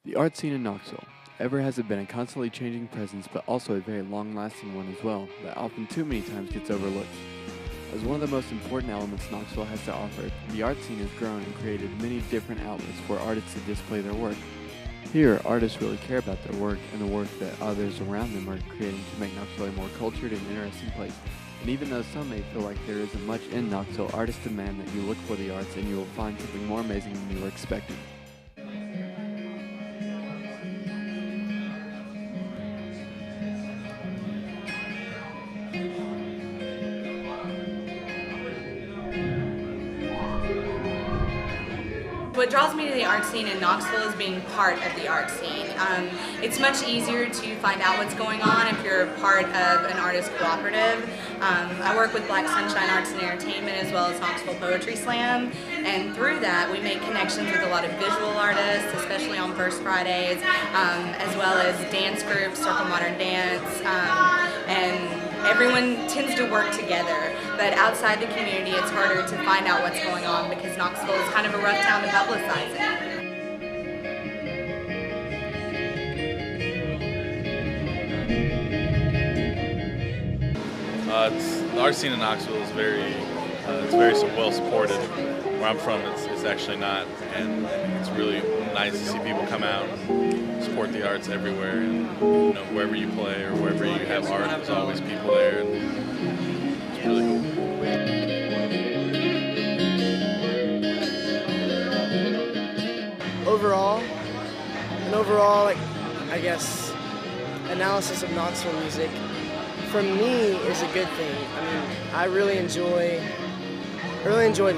The art scene in Knoxville. Ever has it been a constantly changing presence, but also a very long-lasting one as well, that often too many times gets overlooked. As one of the most important elements Knoxville has to offer, the art scene has grown and created many different outlets for artists to display their work. Here, artists really care about their work and the work that others around them are creating to make Knoxville a more cultured and interesting place. And even though some may feel like there isn't much in Knoxville, artists demand that you look for the arts and you will find something more amazing than you were expecting. What draws me to the art scene in Knoxville is being part of the art scene. It's much easier to find out what's going on if you're part of an artist cooperative. I work with Black Sunshine Arts and Entertainment as well as Knoxville Poetry Slam, and through that we make connections with a lot of visual artists, especially on First Fridays, as well as dance groups, Circle Modern Dance, and everyone tends to work together, but outside the community it's harder to find out what's going on because Knoxville is kind of a rough town to publicize it. The art scene in Knoxville is very well supported. Where I'm from, it's actually not, and it's really nice to see people come out and support the arts everywhere. And wherever you play or wherever you have art, there's always people there, and it's really cool. Overall, like, I guess, analysis of Knoxville music, for me, is a good thing. I mean, I really enjoy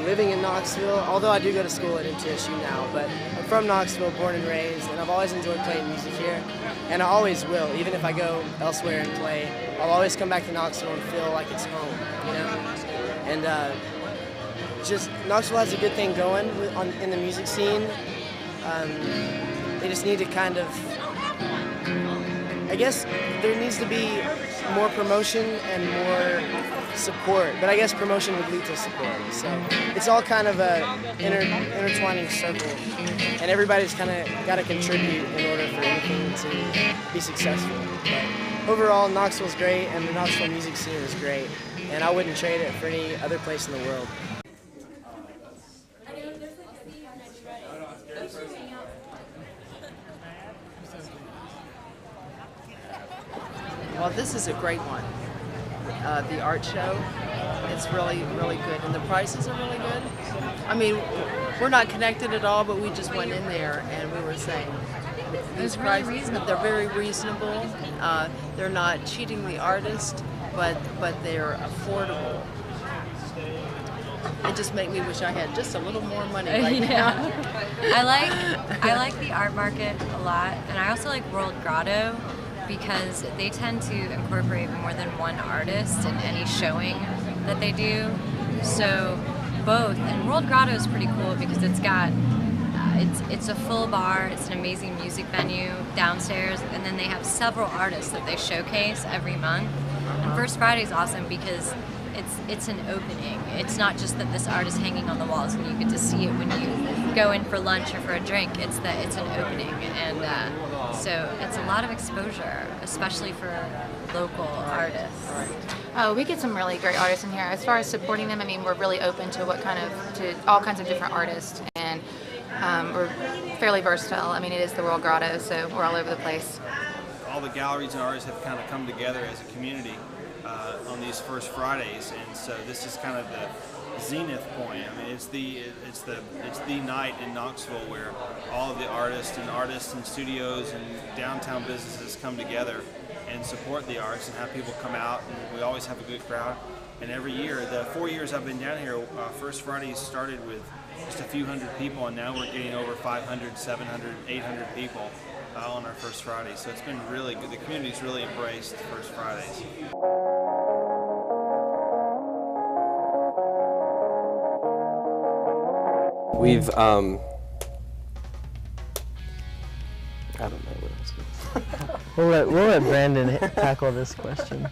living in Knoxville, although I do go to school at MTSU now, but I'm from Knoxville, born and raised, and I've always enjoyed playing music here, and I always will. Even if I go elsewhere and play, I'll always come back to Knoxville and feel like it's home, you know? And just Knoxville has a good thing going in the music scene. They just need to kind of, I guess there needs to be more promotion and more support, but I guess promotion would lead to support. So it's all kind of a intertwining circle, and everybody's kind of got to contribute in order for anything to be successful. But overall, Knoxville's great, and the Knoxville music scene is great, and I wouldn't trade it for any other place in the world. Well, this is a great one. The art show, it's really, really good, and the prices are really good. I mean, we're not connected at all, but we just went in there and we were saying these prices, really reasonable. They're very reasonable. They're not cheating the artist, but they're affordable. It just makes me wish I had just a little more money right now. I like the art market a lot, and I also like World Grotto, because they tend to incorporate more than one artist in any showing that they do. So both, and World Grotto is pretty cool because it's got, it's a full bar, it's an amazing music venue downstairs, and then they have several artists that they showcase every month. And First Friday is awesome because it's an opening. It's not just that this art is hanging on the walls and you get to see it when you go in for lunch or for a drink. It's that it's an opening, and so it's a lot of exposure, especially for local artists. Oh, we get some really great artists in here. As far as supporting them, I mean, we're really open to all kinds of different artists, and we're fairly versatile. I mean, it is the World Grotto, so we're all over the place. All the galleries and artists have kind of come together as a community on these First Fridays, and so this is kind of the zenith point. I mean, it's the night in Knoxville where all of the artists and studios and downtown businesses come together and support the arts and have people come out, and we always have a good crowd. And every year, the 4 years I've been down here, First Fridays started with just a few hundred people, and now we're getting over 500, 700, 800 people on our First Friday. So it's been really good. The community's really embraced First Fridays. We've, I don't know what else. We'll let Brandon tackle this question.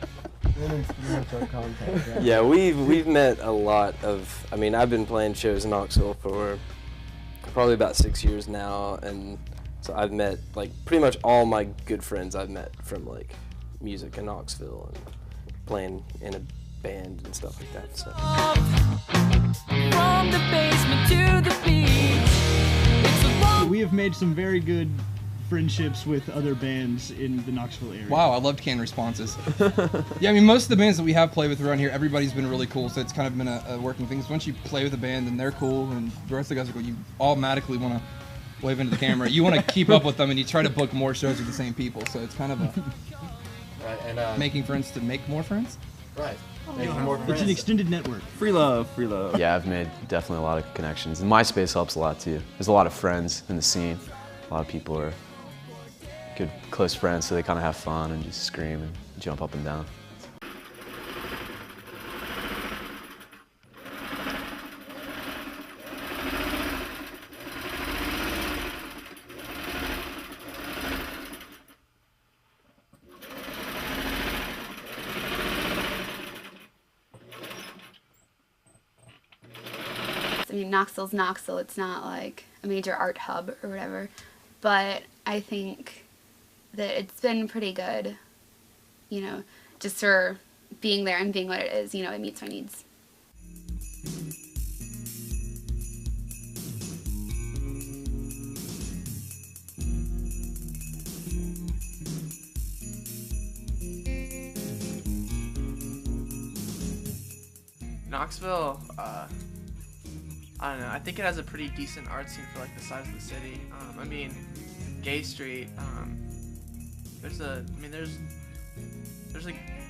Yeah, we've met a lot of, I mean, I've been playing shows in Knoxville for probably about 6 years now, and So I've met like pretty much all my good friends I've met from like music in Knoxville and playing in a band and stuff like that. So. From the basement to the beach. We have made some very good friendships with other bands in the Knoxville area. Wow, I loved canned responses. Yeah, I mean, most of the bands that we have played with around here, everybody's been really cool, so it's kind of been a working thing. So once you play with a band and they're cool and the rest of the guys are cool, you automatically want to wave into the camera. You want to keep up with them and you try to book more shows with the same people, so it's kind of a right, and, making friends to make more friends. Right. It's an extended network. Free love, free love. Yeah, I've made definitely a lot of connections. And MySpace helps a lot too. There's a lot of friends in the scene. A lot of people are good, close friends, so they kind of have fun and just scream and jump up and down. I mean, Knoxville's Knoxville. It's not like a major art hub or whatever, but I think that it's been pretty good, you know, just for being there and being what it is, you know, it meets my needs. Knoxville, I don't know, I think it has a pretty decent art scene for like the size of the city. I mean, Gay Street, there's a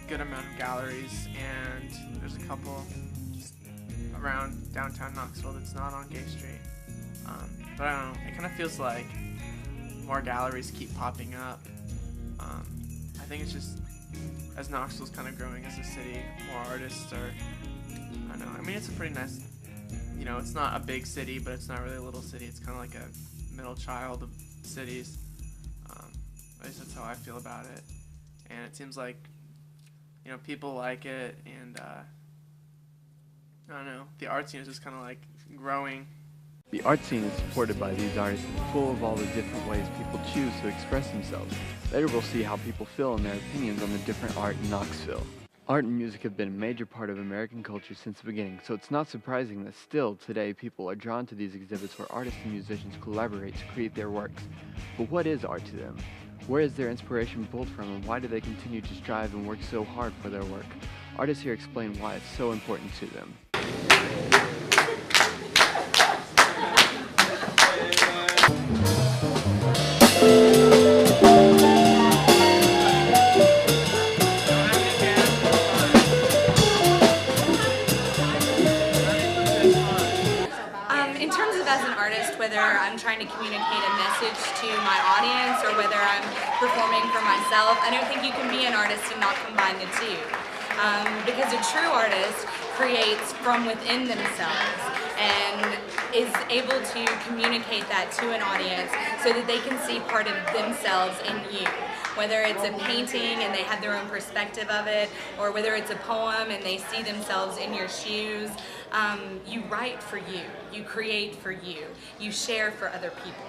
good amount of galleries, and there's a couple just around downtown Knoxville that's not on Gay Street. But I don't know, it kind of feels like more galleries keep popping up. I think it's just, as Knoxville's kind of growing as a city, more artists are, I don't know, I mean, it's a pretty nice, you know, it's not a big city, but it's not really a little city. It's kind of like a middle child of cities. At least that's how I feel about it. And it seems like, you know, people like it, and I don't know, the art scene is just kind of like growing. The art scene is supported by these artists and full of all the different ways people choose to express themselves. Later we'll see how people feel and their opinions on the different art in Knoxville. Art and music have been a major part of American culture since the beginning, so it's not surprising that still today people are drawn to these exhibits where artists and musicians collaborate to create their works. But what is art to them? Where is their inspiration pulled from, and why do they continue to strive and work so hard for their work? Artists here explain why it's so important to them. In terms of as an artist, whether I'm trying to communicate a message to my audience or whether I'm performing for myself, I don't think you can be an artist and not combine the two. Because a true artist creates from within themselves and is able to communicate that to an audience so that they can see part of themselves in you. Whether it's a painting and they have their own perspective of it, or whether it's a poem and they see themselves in your shoes. You write for you, you create for you, you share for other people.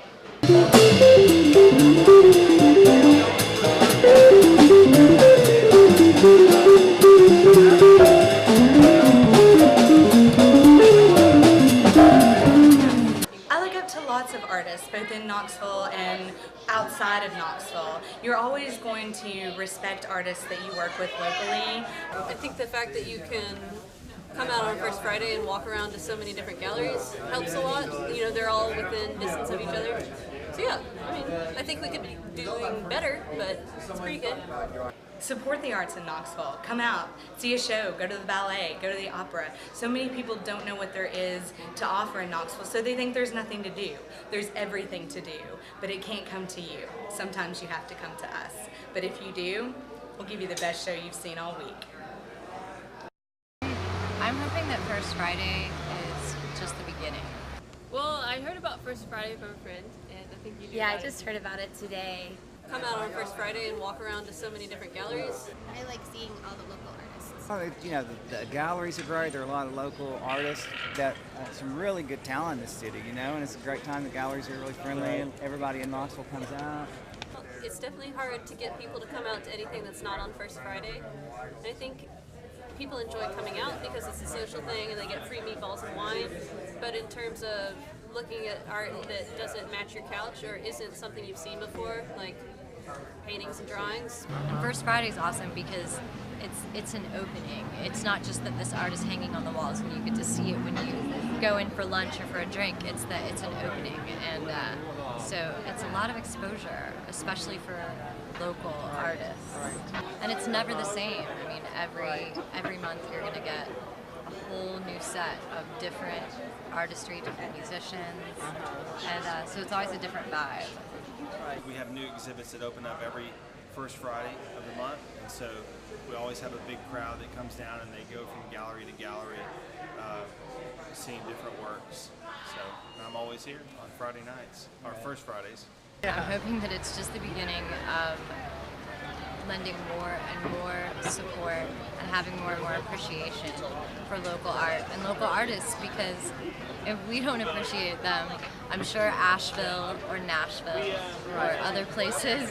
I look up to lots of artists, both in Knoxville and outside of Knoxville. You're always going to respect artists that you work with locally. I think the fact that you can come out on First Friday and walk around to so many different galleries helps a lot. You know, they're all within distance of each other. So yeah, I mean, I think we could be doing better, but it's pretty good. Support the arts in Knoxville. Come out, see a show, go to the ballet, go to the opera. So many people don't know what there is to offer in Knoxville, so they think there's nothing to do. There's everything to do, but it can't come to you. Sometimes you have to come to us. But if you do, we'll give you the best show you've seen all week. I'm hoping that First Friday is just the beginning. Well, I heard about First Friday from a friend, and I think you do. Yeah, I just heard about it today. Come out on First Friday and walk around to so many different galleries. I like seeing all the local artists. You know, the galleries are great. There are a lot of local artists that some really good talent in this city, you know, and it's a great time. The galleries are really friendly and everybody in Knoxville comes out. It's definitely hard to get people to come out to anything that's not on First Friday. And I think people enjoy coming out because it's a social thing and they get free meatballs and wine. But in terms of looking at art that doesn't match your couch or isn't something you've seen before, like paintings and drawings. And First Friday is awesome because it's an opening. It's not just that this art is hanging on the walls and you get to see it when you go in for lunch or for a drink. It's that it's an opening, and so it's a lot of exposure, especially for local artists. And it's never the same. I mean, every month you're going to get a whole new set of different artistry, different musicians, and so it's always a different vibe. We have new exhibits that open up every first Friday of the month, and so we always have a big crowd that comes down and they go from gallery to gallery seeing different works. So I'm always here on Friday nights, or first Fridays. I'm hoping that it's just the beginning of lending more and more support and having more and more appreciation for local art and local artists, because if we don't appreciate them, I'm sure Asheville or Nashville or other places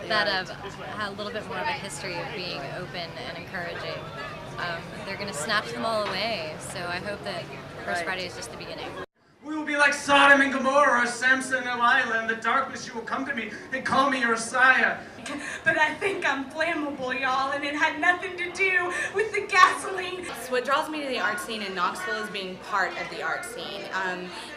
that have had a little bit more of a history of being open and encouraging, they're going to snatch them all away. So I hope that First Friday is just the beginning. We will be like Sodom and Gomorrah or Samson and Delilah. In the darkness you will come to me and call me your Messiah. But I think I'm flammable, y'all, and it had nothing to do with the gasoline. So what draws me to the art scene in Knoxville is being part of the art scene.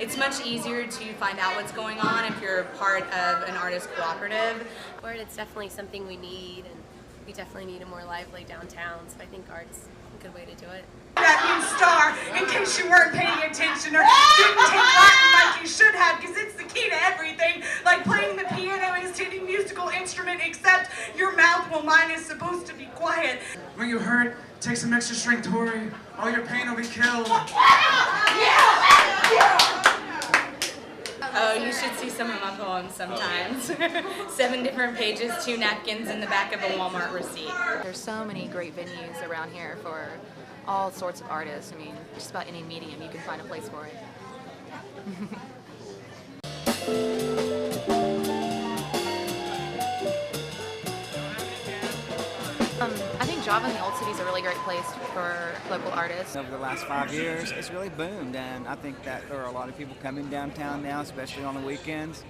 It's much easier to find out what's going on if you're part of an artist cooperative. It's definitely something we need, and we definitely need a more lively downtown, so I think art's a good way to do it. That new star, in case you weren't paying attention or didn't take Latin like you should have, because it's the key to everything. Like playing the piano is any musical instrument, except your mouth, well, mine is supposed to be quiet. When you hurt, take some extra strength, Tori. All your pain will be killed. Oh, you should see some of my poems sometimes. 7 different pages, 2 napkins in the back of a Walmart receipt. There's so many great venues around here for all sorts of artists. I mean, just about any medium you can find a place for it. I think Java in the Old City is a really great place for local artists. Over the last 5 years, it's really boomed, and I think that there are a lot of people coming downtown now, especially on the weekends,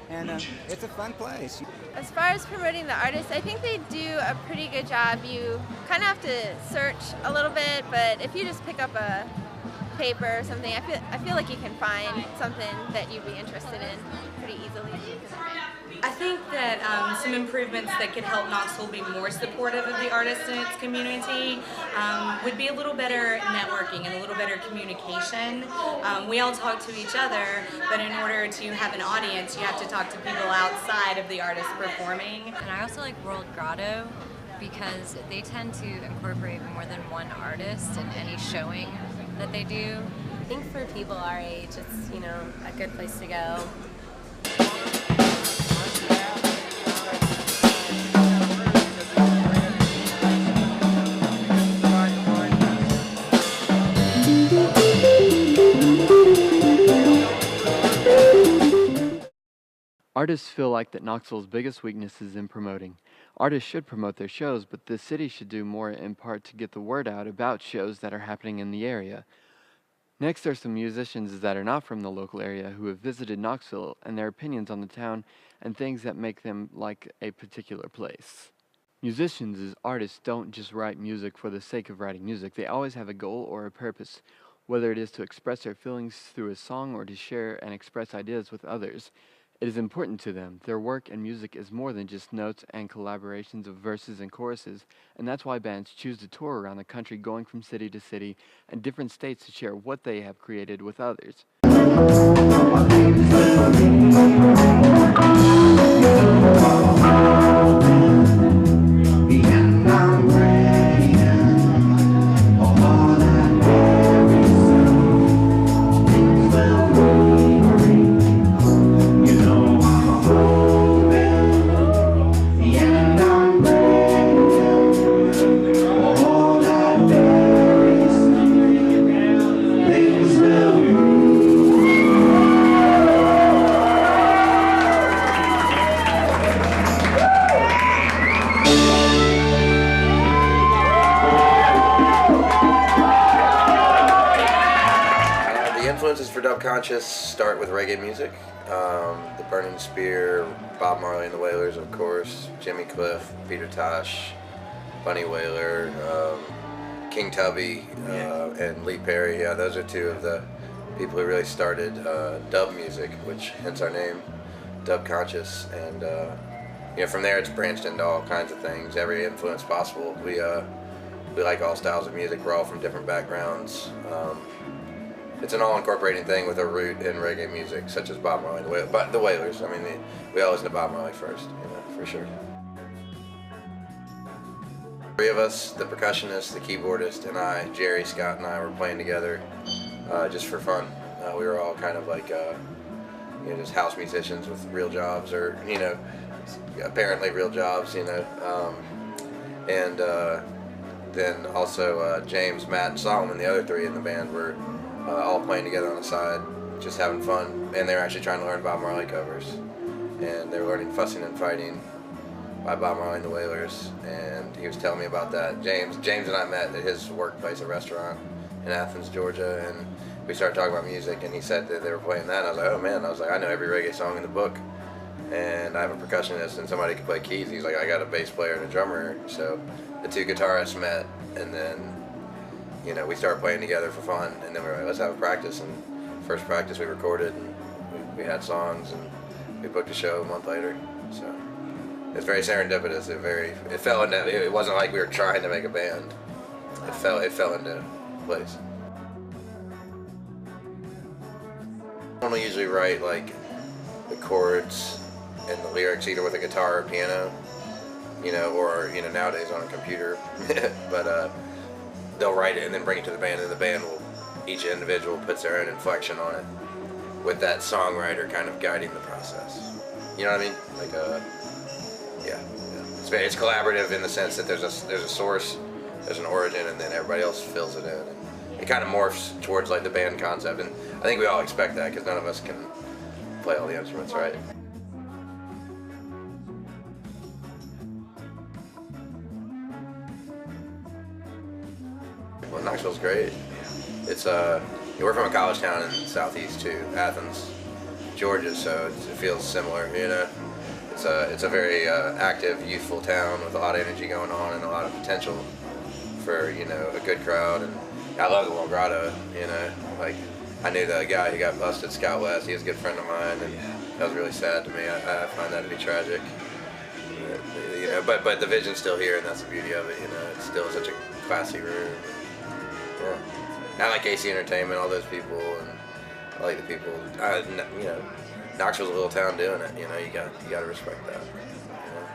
and it's a fun place. As far as promoting the artists, I think they do a pretty good job. You kind of have to search a little bit, but if you just pick up a paper or something, I feel like you can find something that you'd be interested in pretty easily. I think that some improvements that could help Knoxville be more supportive of the artists in its community would be a little better networking and a little better communication. We all talk to each other, but in order to have an audience, you have to talk to people outside of the artists performing. And I also like World Grotto because they tend to incorporate more than one artist in any showing that they do. I think for people our age, it's, you know, a good place to go. Artists feel like that Knoxville's biggest weakness is in promoting. Artists should promote their shows, but the city should do more in part to get the word out about shows that are happening in the area. Next are some musicians that are not from the local area who have visited Knoxville and their opinions on the town and things that make them like a particular place. Musicians as artists don't just write music for the sake of writing music. They always have a goal or a purpose, whether it is to express their feelings through a song or to share and express ideas with others. It is important to them. Their work and music is more than just notes and collaborations of verses and choruses, and that's why bands choose to tour around the country, going from city to city and different states to share what they have created with others. influences for Dub Conscious start with reggae music. The Burning Spear, Bob Marley and the Wailers, of course, Jimmy Cliff, Peter Tosh, Bunny Wailer, King Tubby, and Lee Perry. Yeah, those are two of the people who really started dub music, which hence our name, Dub Conscious. And you know, from there it's branched into all kinds of things, every influence possible. We like all styles of music. We're all from different backgrounds. It's an all-incorporating thing with a root in reggae music, such as Bob Marley, the Wailers. I mean, we all listen to Bob Marley first, you know, for sure. Three of us, the percussionist, the keyboardist, and I, Jerry, Scott, and I were playing together just for fun. We were all kind of like, you know, just house musicians with real jobs, or, you know, apparently real jobs, you know. And then also James, Matt, and Solomon, the other three in the band, were all playing together on the side, just having fun. And they were actually trying to learn Bob Marley covers. And they were learning Fussing and Fighting by Bob Marley and the Wailers. And he was telling me about that. James and I met at his workplace, a restaurant in Athens, Georgia, and we started talking about music, and he said that they were playing that, and I was like, oh man, I know every reggae song in the book. And I have a percussionist and somebody can play keys. He's like, I got a bass player and a drummer. So the two guitarists met, and then, you know, we started playing together for fun, and then we were like, let's have a practice. And first practice we recorded, and we had songs, and we booked a show a month later. So it's very serendipitous. It fell into. It wasn't like we were trying to make a band. It fell into place. I don't usually write like the chords and the lyrics either with a guitar or piano, you know, or, you know, nowadays on a computer. But they'll write it and then bring it to the band, and the band will, each individual puts their own inflection on it, with that songwriter kind of guiding the process. You know what I mean? Like yeah. It's collaborative in the sense that there's a source, there's an origin, and then everybody else fills it in. And it kind of morphs towards like the band concept, and I think we all expect that because none of us can play all the instruments, right? Well, Knoxville's great. It's we're from a college town in southeast too, Athens, Georgia, so it feels similar, you know. It's a very active, youthful town with a lot of energy going on and a lot of potential for, you know, a good crowd. And I love the World Grotto, you know. Like, I knew the guy who got busted, Scott West. He was a good friend of mine, and that was really sad to me. I find that to be tragic. You know, but the vision's still here, and that's the beauty of it. You know, it's still such a classy room. Yeah. I like AC Entertainment, all those people, and I like the people. You know, Knoxville's a little town doing it. You know, you got to respect that. You know?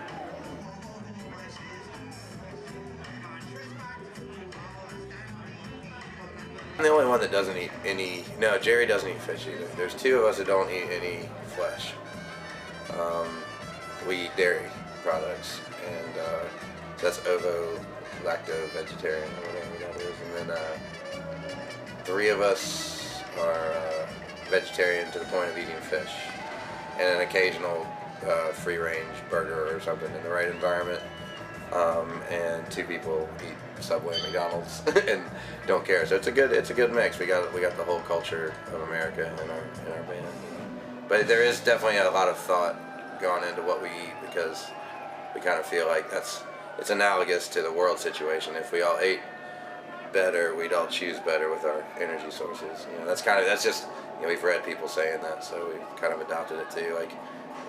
I'm the only one that doesn't eat any. No, Jerry doesn't eat fish either. There's two of us that don't eat any flesh. We eat dairy products, and that's ovo-lacto vegetarian or whatever that is. And then 3 of us are vegetarian to the point of eating fish, and an occasional free-range burger or something in the right environment. And 2 people eat Subway and McDonald's and don't care. So it's a good mix. We got the whole culture of America in our band. But there is definitely a lot of thought going into what we eat, because we kind of feel like it's analogous to the world situation. If we all ate better, we'd all choose better with our energy sources. You know, that's just, you know, we've read people saying that, so we've kind of adopted it too. Like,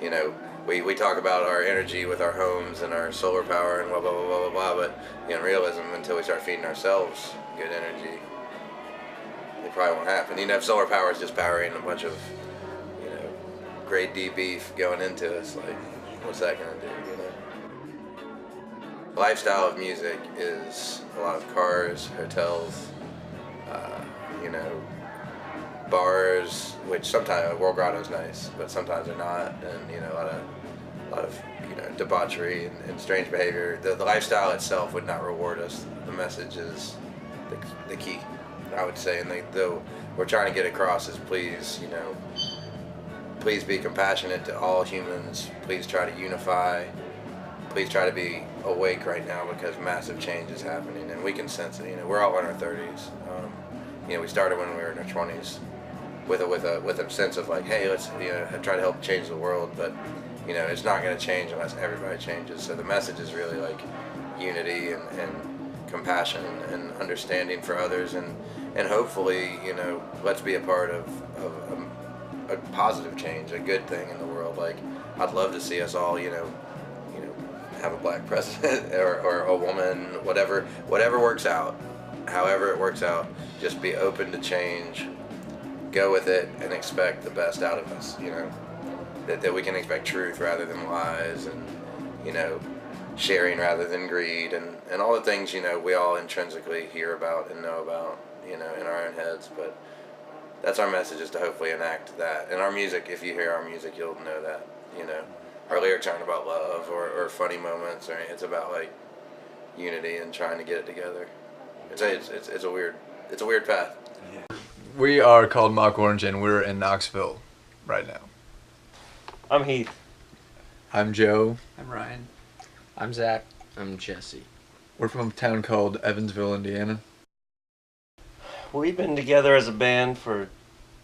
you know, we talk about our energy with our homes and our solar power and blah blah blah blah blah, but, you know, in realism, until we start feeding ourselves good energy, it probably won't happen. You know, if solar power is just powering a bunch of, you know, grade D beef going into us, like, what's that gonna do? You know. The lifestyle of music is a lot of cars, hotels, you know, bars, which sometimes World Grotto's nice, but sometimes they're not, and, you know, a lot of you know, debauchery and strange behavior. The lifestyle itself would not reward us. The message is the key, I would say, and we're trying to get across is, please, you know, please be compassionate to all humans. Please try to unify. Please try to be awake right now, because massive change is happening, and we can sense it. You know, we're all in our 30s. You know, we started when we were in our 20s, with a sense of like, hey, let's try to help change the world, but it's not going to change unless everybody changes. So the message is really like unity and compassion and understanding for others, and hopefully let's be a part of a positive change, a good thing in the world. Like I'd love to see us all have a black president or a woman, whatever works out, however it works out. Just be open to change, go with it, and expect the best out of us. That we can expect truth rather than lies, and sharing rather than greed, and all the things we all intrinsically hear about and know about in our own heads. But that's our message, is to hopefully enact that in our music. If you hear our music, you'll know that our lyrics aren't about love or funny moments, or it's about like unity and trying to get it together. It's a weird path. We are called Mock Orange, and we're in Knoxville right now. I'm Heath. I'm Joe. I'm Ryan. I'm Zach. I'm Jesse. We're from a town called Evansville, Indiana. We've been together as a band for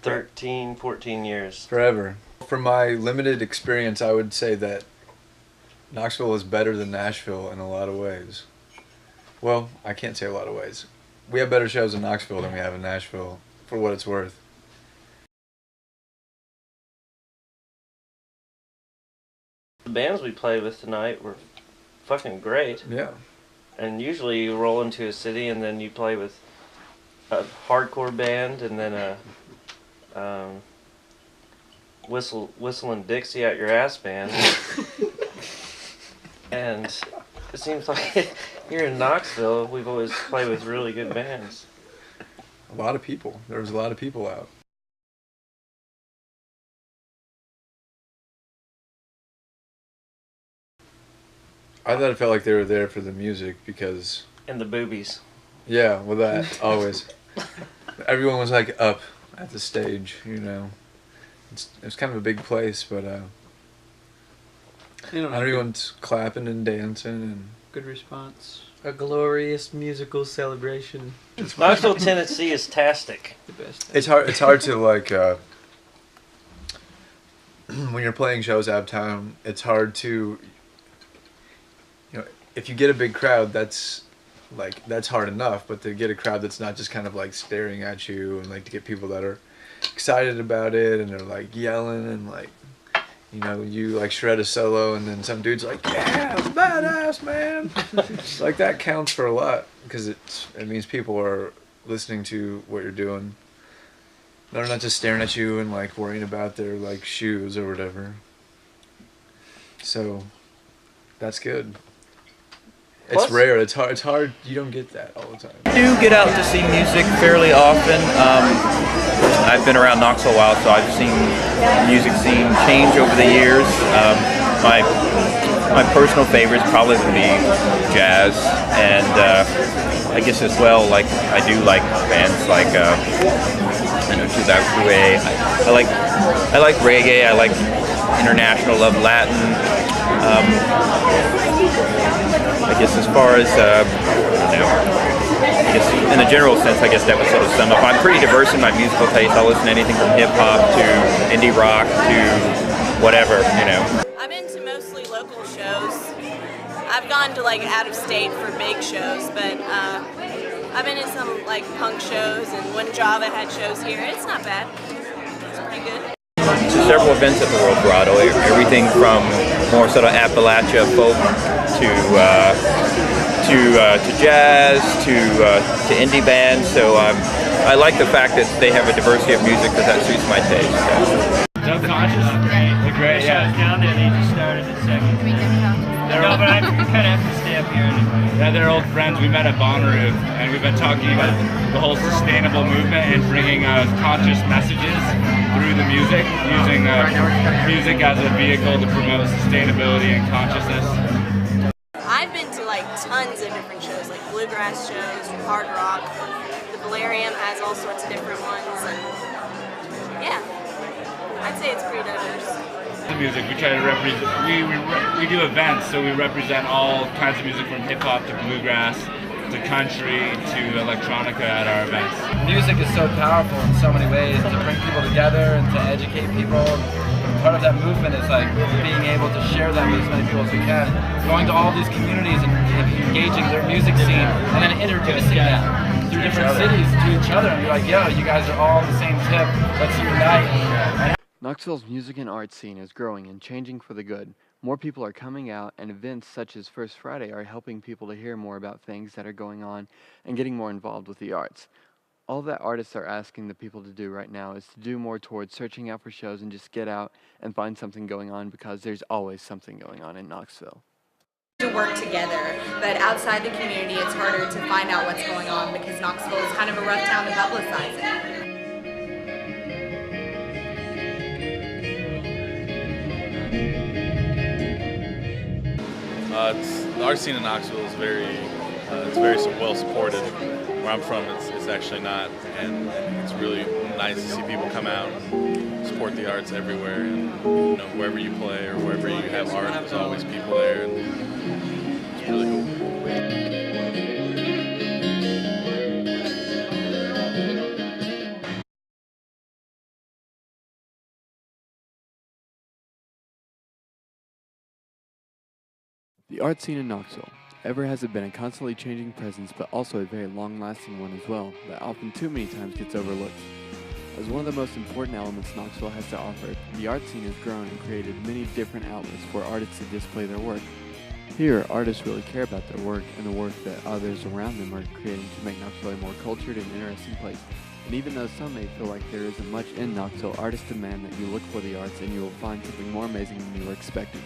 13, 14 years. Forever. From my limited experience, I would say that Knoxville is better than Nashville in a lot of ways. Well, I can't say a lot of ways. We have better shows in Knoxville than we have in Nashville, for what it's worth. The bands we played with tonight were fucking great. Yeah. And usually you roll into a city and then you play with a hardcore band and then a whistling Dixie out your ass band. And it seems like here in Knoxville we've always played with really good bands. A lot of people. There was a lot of people out. I thought it felt like they were there for the music because... And the boobies. Yeah, well that, always. Everyone was like up at the stage, It was kind of a big place, but everyone's clapping and dancing and... Good response. A glorious musical celebration. Knoxville, Tennessee is tastic. The best. It's hard to like when you're playing shows out of town, it's hard to if you get a big crowd, that's hard enough, but to get a crowd that's not just kind of like staring at you, and like to get people that are excited about it and they're like yelling and like you like shred a solo and then some dude's like, yeah, badass, man. Like that counts for a lot because it means people are listening to what you're doing. They're not just staring at you and like worrying about their like shoes or whatever. So that's good. It's rare. It's hard. You don't get that all the time. I do get out to see music fairly often. I've been around Knoxville a while, so I've seen the music scene change over the years. My personal favorites probably would be jazz, and I guess as well, like I do like bands like 2000 I like reggae. I like international, love Latin. I guess as far as I guess in a general sense, I guess that would sort of sum up. I'm pretty diverse in my musical taste. I'll listen to anything from hip hop to indie rock to whatever, I'm into mostly local shows. I've gone to like out of state for big shows, but I've been in some like punk shows, and when Java had shows here, it's not bad. It's pretty good. Several events at the World Grotto, everything from more sort of Appalachia folk to jazz to indie bands. So I like the fact that they have a diversity of music because that suits my taste. So. Subconscious, the great show's down there. They just started a second. No, but I kind of have to stay up here anyway. Yeah, they're old friends. We met at Bonnaroo, and we've been talking about the whole sustainable movement and bringing conscious messages through the music, using music as a vehicle to promote sustainability and consciousness. I've been to like tons of different shows, like bluegrass shows, hard rock. The Valerium has all sorts of different ones, and yeah, I'd say it's pretty diverse. The music, we try to represent, we do events, so we represent all kinds of music from hip hop to bluegrass, to country to electronica at our events. Music is so powerful in so many ways to bring people together and to educate people. Part of that movement is like being able to share that with as many people as we can. Going to all these communities and engaging their music scene and then introducing them through different cities to each other and be like, yo, you guys are all on the same tip, let's unite. Knoxville's music and art scene is growing and changing for the good. More people are coming out, and events such as First Friday are helping people to hear more about things that are going on and getting more involved with the arts. All that artists are asking the people to do right now is to do more towards searching out for shows and just get out and find something going on, because there's always something going on in Knoxville. To work together, but outside the community it's harder to find out what's going on because Knoxville is kind of a rough town to publicize it. The art scene in Knoxville is very well supported. Where I'm from, it's actually not, and it's really nice to see people come out and support the arts everywhere. And wherever you play or wherever you have art, there's always people there, and it's really cool. The art scene in Knoxville ever has it been a constantly changing presence, but also a very long-lasting one as well, that often too many times gets overlooked. As one of the most important elements Knoxville has to offer, the art scene has grown and created many different outlets for artists to display their work. Here, artists really care about their work and the work that others around them are creating to make Knoxville a more cultured and interesting place. And even though some may feel like there isn't much in Knoxville, artists demand that you look for the arts and you will find something more amazing than you were expecting.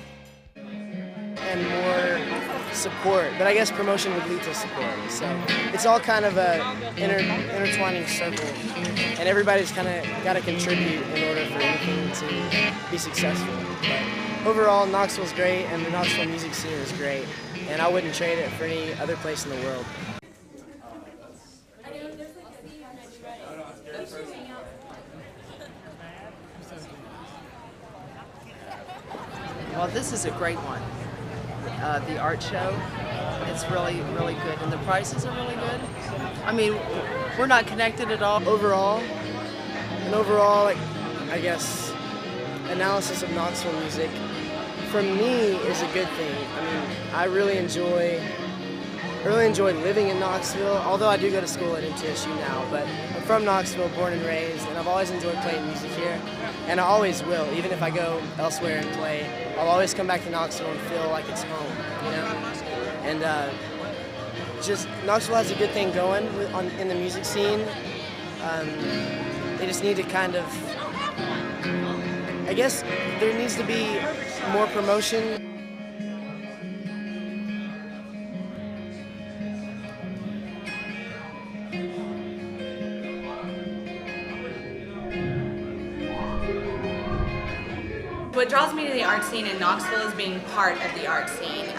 And more support, but I guess promotion would lead to support. So it's all kind of a intertwining circle, and everybody's kind of got to contribute in order for anything to be successful. But overall, Knoxville's great, and the Knoxville music scene is great, and I wouldn't trade it for any other place in the world. Well, this is a great one. The art show, it's really good, and the prices are really good. I mean, we're not connected at all. Overall, like, I guess, analysis of Knoxville music, for me, is a good thing. I mean, I really enjoy living in Knoxville, although I do go to school at MTSU now, but I'm from Knoxville, born and raised, and I've always enjoyed playing music here, and I always will. Even if I go elsewhere and play, I'll always come back to Knoxville and feel like it's home, you know? And just Knoxville has a good thing going in the music scene. They just need to kind of, I guess there needs to be more promotion. What draws me to the art scene in Knoxville is being part of the art scene.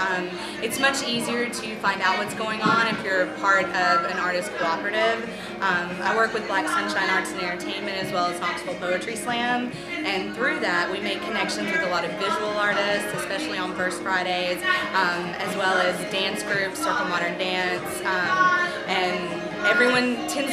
It's much easier to find out what's going on if you're part of an artist cooperative. I work with Black Sunshine Arts and Entertainment as well as Knoxville Poetry Slam, and through that we make connections with a lot of visual artists, especially on First Fridays, as well as dance groups, Circle Modern Dance, and everyone tends